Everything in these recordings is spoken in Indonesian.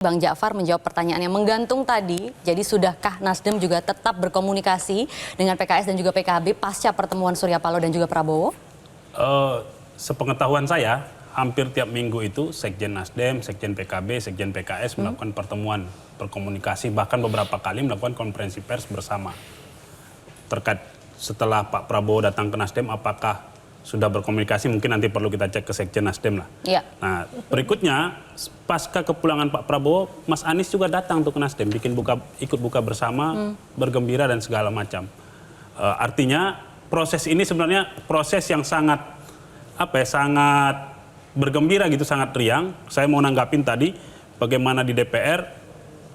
Bang Ja'far menjawab pertanyaan yang menggantung tadi, jadi sudahkah Nasdem juga tetap berkomunikasi dengan PKS dan juga PKB pasca pertemuan Surya Paloh dan juga Prabowo? Sepengetahuan saya, hampir tiap minggu itu Sekjen Nasdem, Sekjen PKB, Sekjen PKS melakukan pertemuan, berkomunikasi, bahkan beberapa kali melakukan konferensi pers bersama. Terkait setelah Pak Prabowo datang ke Nasdem, apakah sudah berkomunikasi, mungkin nanti perlu kita cek ke Sekjen Nasdem lah. Iya. Nah, berikutnya pasca kepulangan Pak Prabowo, Mas Anies juga datang tuh ke Nasdem, ikut buka bersama, bergembira dan segala macam. Artinya proses ini sebenarnya proses yang sangat sangat bergembira gitu, sangat riang. Saya mau nanggapin tadi bagaimana di DPR,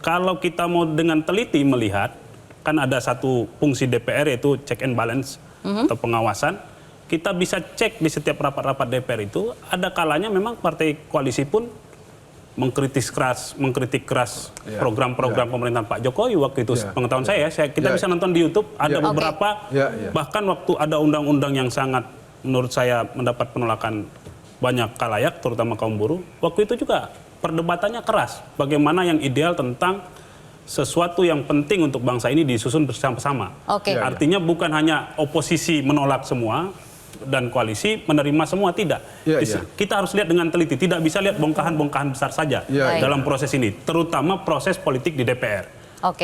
kalau kita mau dengan teliti melihat, kan ada satu fungsi DPR yaitu check and balance atau pengawasan. Kita bisa cek di setiap rapat-rapat DPR itu, ada kalanya memang partai koalisi pun mengkritik keras program-program pemerintahan Pak Jokowi waktu itu. Pengetahuan saya, kita bisa nonton di YouTube, ada beberapa, bahkan waktu ada undang-undang yang sangat menurut saya mendapat penolakan banyak khalayak, terutama kaum buruh, waktu itu juga perdebatannya keras. Bagaimana yang ideal tentang sesuatu yang penting untuk bangsa ini disusun bersama-sama. Artinya bukan hanya oposisi menolak semua, dan koalisi menerima semua, tidak. Kita harus lihat dengan teliti, tidak bisa lihat bongkahan-bongkahan besar saja dalam proses ini, terutama proses politik di DPR.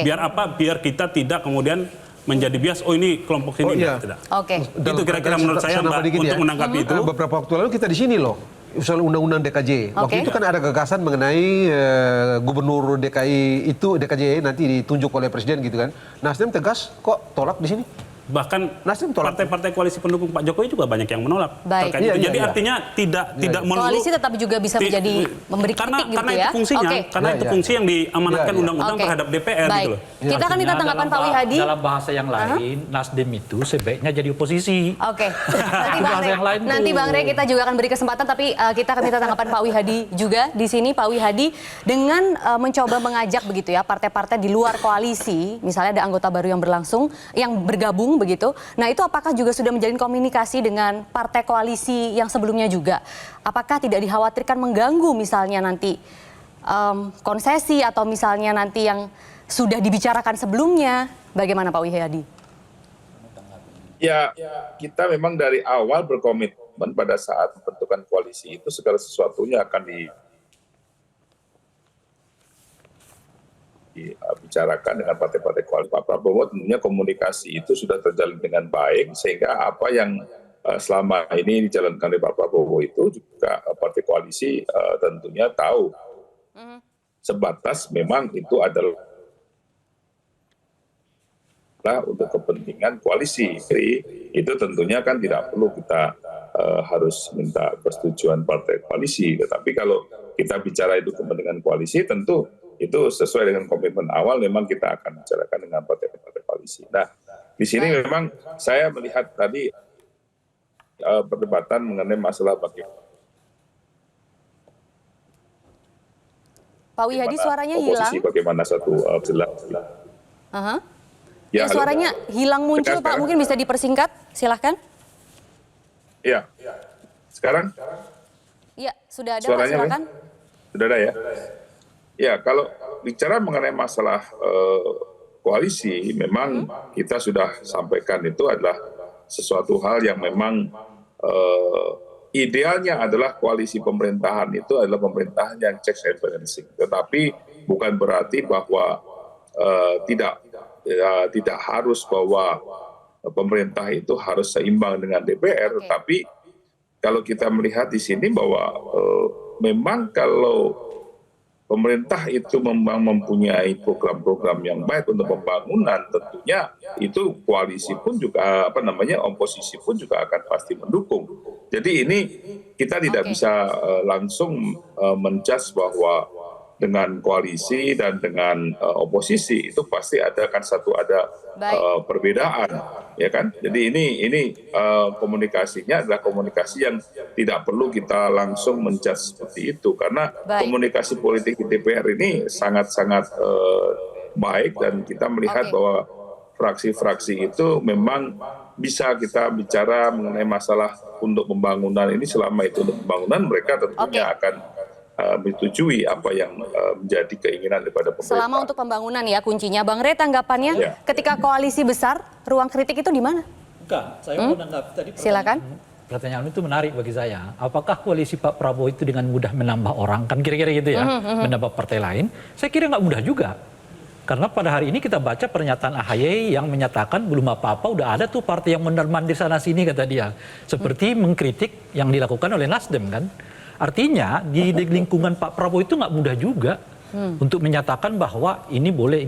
Biar apa? Biar kita tidak kemudian menjadi bias, oh ini kelompok sini, tidak. Itu kira-kira menurut saya, Mbak, untuk menanggapi itu. Beberapa waktu lalu kita di sini loh, soal undang-undang DKJ. Waktu itu kan ada gagasan mengenai gubernur DKI itu, DKJ nanti ditunjuk oleh presiden gitu kan. Nasdem tegas kok tolak di sini. Bahkan partai-partai koalisi pendukung Pak Jokowi juga banyak yang menolak terkait itu. Jadi artinya tidak melulu koalisi tetap juga bisa menjadi memberi kritik gitu karena ya. Itu fungsinya, karena itu fungsi yang diamanatkan undang-undang terhadap DPR gitu loh. Kita akan minta tanggapan Pak Wihadi. Dalam bahasa yang lain, Nasdem itu sebaiknya jadi oposisi. Nanti Bang Rey kita juga akan beri kesempatan, tapi kita akan minta tanggapan Pak Wihadi juga di sini. Pak Wihadi, dengan mencoba mengajak begitu ya partai-partai di luar koalisi, misalnya ada anggota baru yang bergabung begitu. Nah, itu apakah juga sudah menjalin komunikasi dengan partai koalisi yang sebelumnya juga? Apakah tidak dikhawatirkan mengganggu misalnya nanti konsesi atau misalnya nanti yang sudah dibicarakan sebelumnya? Bagaimana Pak Wihadi? Ya, kita memang dari awal berkomitmen pada saat pembentukan koalisi itu segala sesuatunya akan dibicarakan dengan partai-partai koalisi. Pak Prabowo tentunya komunikasi itu sudah terjalin dengan baik, sehingga apa yang selama ini dijalankan oleh Pak Prabowo itu juga partai koalisi tentunya tahu. Sebatas memang itu adalah untuk kepentingan koalisi. Jadi itu tentunya kan tidak perlu kita harus minta persetujuan partai koalisi. Tetapi kalau kita bicara itu kepentingan koalisi, tentu itu sesuai dengan komitmen awal, memang kita akan bicarakan dengan partai-partai koalisi. Nah, di sini memang saya melihat tadi perdebatan mengenai masalah Pak Wihadi, suaranya hilang. Bagaimana satu jelas. Ya, suaranya hilang muncul, Pak. Mungkin bisa dipersingkat, silahkan. Iya. Sekarang? Iya, sudah ada, suaranya, Pak, silakan. Sudah ada ya? Ya, kalau bicara mengenai masalah koalisi, memang kita sudah sampaikan itu adalah sesuatu hal yang memang idealnya adalah koalisi pemerintahan itu adalah pemerintahan yang checks and balancing. Tetapi bukan berarti bahwa tidak harus bahwa pemerintah itu harus seimbang dengan DPR. Tetapi kalau kita melihat di sini bahwa memang kalau pemerintah itu memang mempunyai program-program yang baik untuk pembangunan, tentunya itu koalisi pun juga oposisi pun juga akan pasti mendukung. Jadi ini kita tidak bisa langsung menjudge bahwa dengan koalisi dan dengan oposisi itu pasti ada perbedaan, ya kan? Jadi ini komunikasinya adalah komunikasi yang tidak perlu kita langsung menjudge seperti itu, karena komunikasi politik di DPR ini sangat-sangat baik, dan kita melihat bahwa fraksi-fraksi itu memang bisa kita bicara mengenai masalah untuk pembangunan ini. Selama itu untuk pembangunan, mereka tentunya menyetujui apa yang menjadi keinginan daripada pemerintah. Selama untuk pembangunan ya kuncinya. Bang Rey, tanggapannya Ya. ketika koalisi besar, ruang kritik itu di mana? Bukan, saya mau menanggapi tadi. Silakan. Pertanyaan itu menarik bagi saya. Apakah koalisi Pak Prabowo itu dengan mudah menambah orang? Kan kira-kira gitu ya, menambah partai lain. Saya kira nggak mudah juga. Karena pada hari ini kita baca pernyataan AHY yang menyatakan belum apa-apa, udah ada tuh partai yang mondar-mandir sana-sini kata dia. Seperti mengkritik yang dilakukan oleh Nasdem kan. Artinya di lingkungan Pak Prabowo itu nggak mudah juga untuk menyatakan bahwa ini boleh,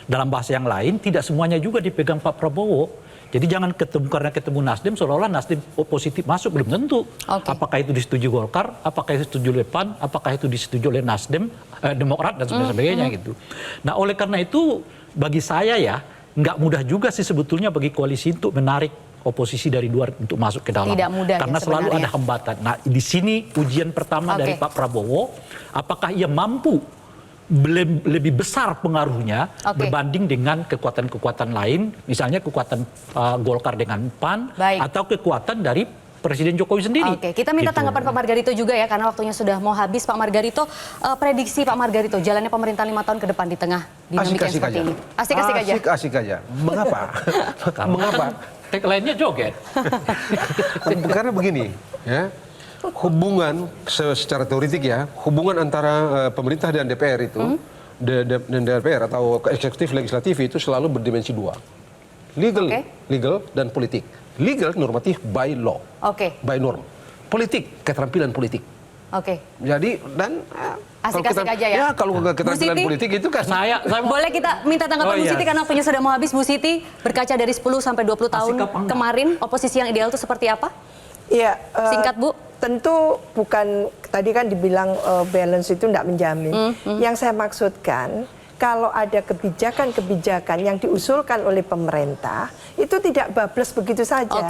dalam bahasa yang lain tidak semuanya juga dipegang Pak Prabowo. Jadi jangan karena ketemu Nasdem seolah-olah Nasdem positif masuk, belum tentu. Oke. Apakah itu disetujui Golkar, apakah itu disetujui oleh PAN, apakah itu disetujui oleh Nasdem, Demokrat dan sebagainya gitu. Nah oleh karena itu bagi saya ya nggak mudah juga sih sebetulnya bagi koalisi untuk menarik oposisi dari luar untuk masuk ke dalam. Tidak mudah ya karena selalu sebenarnya. ada hambatan. Nah di sini ujian pertama dari Pak Prabowo, apakah ia mampu lebih besar pengaruhnya berbanding dengan kekuatan-kekuatan lain, misalnya kekuatan Golkar dengan PAN, Baik. atau kekuatan dari Presiden Jokowi sendiri. Oke, kita minta Gitu. tanggapan Pak Margarito juga ya, karena waktunya sudah mau habis. Pak Margarito, prediksi Pak Margarito, jalannya pemerintahan 5 tahun ke depan di tengah dinamika yang seperti ini. Asik-asik aja. Asik-asik aja. Mengapa? Mengapa? Tagline-nya joget. Karena begini, ya. Hubungan secara teoretik ya, hubungan antara pemerintah dan DPR itu, dan DPR atau eksekutif legislatif itu selalu berdimensi dua. Legal dan politik. Legal normatif by law, by norm. Politik keterampilan politik. Jadi dan Asik-asik aja ya. kalau keterampilan Bu Siti? politik itu kan Saya mau Boleh kita minta tanggapan Oh, Bu iya. Siti karena waktunya sudah mau habis. Bu Siti, berkaca dari 10 sampai 20 tahun Asik apa enggak? kemarin, oposisi yang ideal itu seperti apa? Iya, Singkat, Bu. Tentu bukan, tadi kan dibilang balance itu tidak menjamin. Yang saya maksudkan, kalau ada kebijakan-kebijakan yang diusulkan oleh pemerintah, itu tidak bablas begitu saja.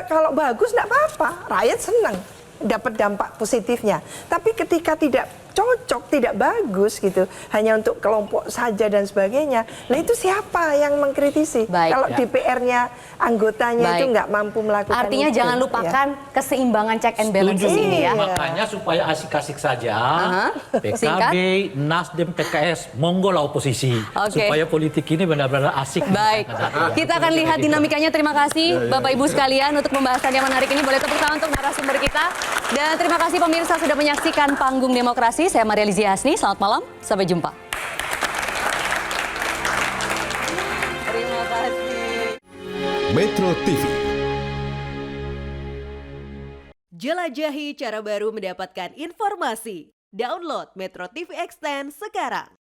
Kalau bagus tidak apa-apa, rakyat senang dapat dampak positifnya. Tapi ketika tidak cocok, tidak bagus gitu, hanya untuk kelompok saja dan sebagainya. Nah itu siapa yang mengkritisi? Baik. Kalau DPR-nya, anggotanya itu Baik. nggak mampu melakukan Artinya itu, jangan ya. lupakan keseimbangan check and balance setuju. ini ya. Makanya supaya asik-asik saja, Singkat. PKB, Nasdem, PKS, monggo lah oposisi. Oke. Supaya politik ini benar-benar asik. Baik, kita akan lihat dinamikanya. Terima kasih Bapak Ibu sekalian untuk pembahasan yang menarik ini. Boleh tepuk tangan untuk narasumber kita. Dan terima kasih pemirsa sudah menyaksikan Panggung Demokrasi. Saya Maria Lizzie Hasni, selamat malam, sampai jumpa. Terima kasih. Metro TV. Jelajahi cara baru mendapatkan informasi. Download Metro TV Extend sekarang.